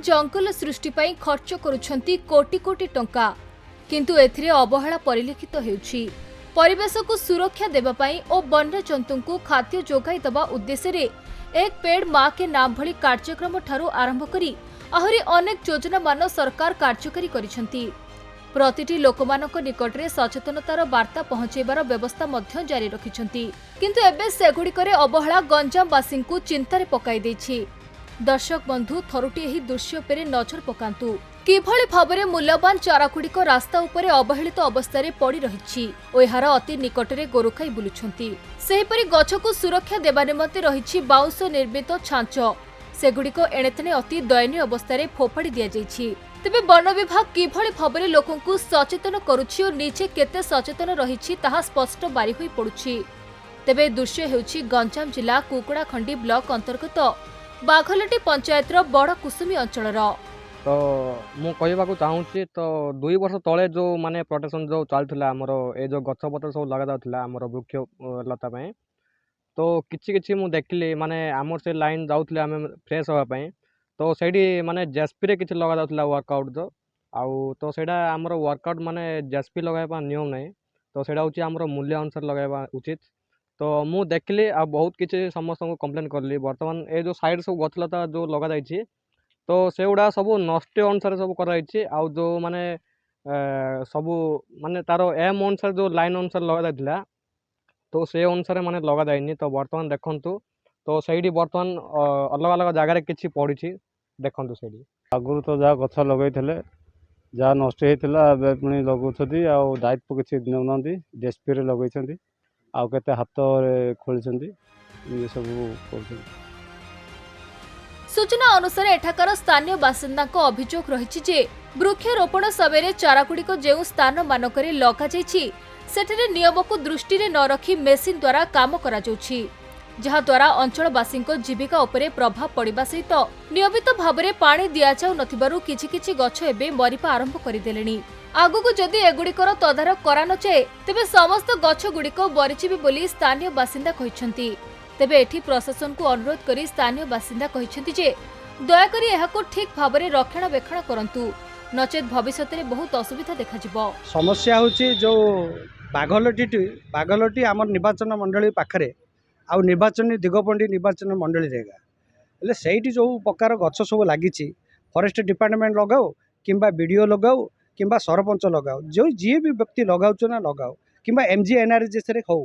जंगल सृष्टि पई खर्च करुछंती कोटी कोटी टंका किंतु एथिरे अवहेला परिलक्षित हेउछि। परिवेश को सुरक्षा देबा पई ओ वन्य जंतु को खाद्य जोगाई दबा उद्देश्य रे एक पेड़ मां के नाम भली कार्यक्रम ठारू आरंभ करी आहरी अनेक योजना मान सरकार कार्यकारी करिसंती। प्रतिटी लोकमानक निकटरे सचेतनतार वार्ता पहुंचेबार व्यवस्था मध्य जारी रखिछंती किंतु एबे सेगुड़िकरे अवहेला गंजामवासी को चिंतारे पकाई दैछि। दर्शक बंधु थरुटी एही दृश्य पे नजर पकांतु किभଳି भाबरे मूल्यवान चारागुड़िक रास्ता उपरे अवहेलित अवस्था पड़ी रहिछि ओ एहार अति निकटरे गोरुखाई बुलुछंती। सेहिपरि गछको सुरक्षा देबा निमंते रहिछि बाउंस निर्मित छांच सेगुड़िक एणेतेणे अति दयनीय अवस्था फोफाड़ी दिया जाइछि। तेबे वन विभाग किभଳି भाबरे लोकंकु सचेतन करुछि और निजे केते सचेतन रहिछि ताहा स्पष्ट बारी होई पडुछि। तेबे दृश्य हेउछि गंजाम जिला कुकुड़ाखंडी ब्लॉक अंतर्गत बाघलटी पंचायत बड़ कुसुमी अंचल। तो मु कहवाक चाहूँगी तो 2 वर्ष तले जो माने प्रोटेक्शन जो चलता आमर ए जो गछ पत्र सब लगा जाता आमर वृक्ष लता तो किछि किछि मु देखली माने आमर से लाइन जाऊले आम फ्रेश होगापी तो सही माने जेएसपी किछि लगा जाता वर्कआउट जो आउ तो सेटा आमर वर्कआउट माने जेएसपी लगाइबा नियम नहीं तो सेटा होछि आमर मूल्य अनुसार लगाइबा उचित। तो मु देखली आ बहुत किछि समस्त को कंप्लेन करली वर्तमान ए जो साइड सब गछलता जो लगा जाइछि तो से गुड़ा सब नष्ट अनुसार सब कराई आउ जो माने सबू माने तार एम अनुसार जो लाइन अनुसार लगा जाइथिला तो से अनुसार माने लगा जाइनी। तो वर्तमान देखंतु तो सही वर्तमान अलग अलग जगह किछि पड़ी देखंतु सही आगुरी तो जहाँ गछ लगे जहाँ नष्ट होता पुणी लगुंट आ दायित्व किसी नौना डीएसपी लगे आउ केते हाथ खोली सब कर। सूचना अनुसार एठाकार स्थानीय बासिंदा अभियोग रही जे वृक्षारोपण समय चारागुड़िक जो स्थान मानक लगा सेठरे नियम को दृष्टि न रखी मेसीन द्वारा काम करा जहा द्वारा अंचलवासी जीविका उपरे प्रभाव पड़िबा सहित नियमित भाव में पानी दिया जाउ नथिबारु किछि किछि गछ एबे मरिबा आरंभ करिदेलेनी। आगुकु जदि एगुड़िकर तदारख करा न जाए तेबे समस्त गछ गुड़िक मरिजिबे बोली स्थानीय बासिंदा कहिसंती। तेबे एठी प्रशासन को अनुरोध करी स्थानीय बासिंदा कहिसंती जे दयाकरी एहाको ठीक भाव में रक्षणाबेक्षण करंतु नचेत भविष्य में बहुत असुविधा देखा जिवो। समस्या होची जो बाघलटी आम निर्वाचन मंडली पाखरे आउ निर्वाचन दिगपंडी निर्वाचन मंडली रेगा हेले सेठी जो प्रकार गछ सब लगी फॉरेस्ट डिपार्टमेंट लगाओ किंबा वीडियो लगाओ किंबा सरपंच लगाओ जो जी भी व्यक्ति लगाऊ ना लगाओ किंबा एमजीएनआरजीएस रे हो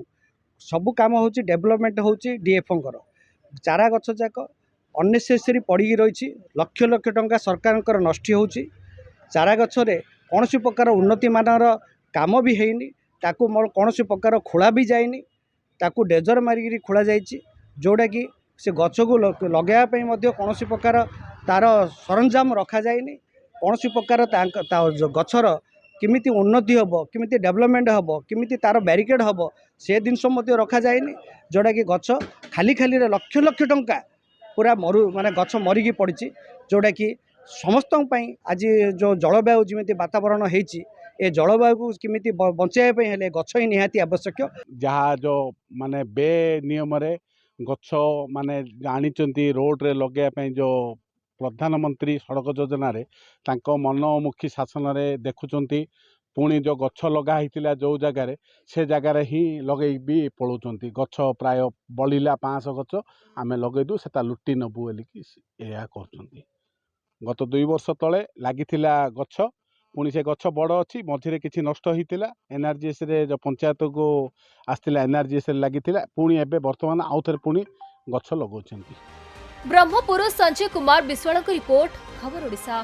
सबू काम होची डेवलपमेंट होची डीएफओंकर चारा गछ जाक अननेसेसरी पड़ी रही लक्ष लक्ष टंका सरकार नष्ट होची चारा गछ रे कौन प्रकार उन्नति मानर काम भी हैनी ताकू कौन प्रकार खोला भी जाइनी ताकू डेजर मारिकी खोला जाइए जोड़ा कि से गछ को लगाइवाई कौन प्रकार तार सरंजाम रखा जाइनी कौन प्रकार गछर किमिति उन्नति हम किमिति डेवलपमेंट हम किमिति तार बैरिकेड हम से जिनस रखा जाइनी जोड़ा कि गछ खाली खाली लक्ष लक्ष टंका पूरा मरु माने गछ मरिकी पड़ी जोड़ा कि समस्त आज जो जलवायु जमी वातावरण होती ए जलवायु को किमिति बचाइवाई हेले गछ ही निहाती आवश्यक। जहाँ जो माने बे नियम रे गछ माने आनी रोड रे लगे जो प्रधानमंत्री सड़क योजना रे तांको मनमुखी शासन रे देखुचंती पुणी जो गछ लगा होता जो जगार से जगार ही लगे भी पलाउंट गछ प्राय बलिला 500 गछ आम लगेदु से लुटी नबू बोलिकी कर गत 2 वर्ष तले लगी गछ पुणी से गछ बड़ अच्छी मझे किसी नष्ट होता एनआरजीएस रे जो पंचायत को आसला एनआरजीएस लगी पुणी एबे वर्तमान आउ थे पुणी गछ लगाउछंती। ब्रह्मपुर संजय कुमार विश्वाल रिपोर्ट खबर ओडिशा।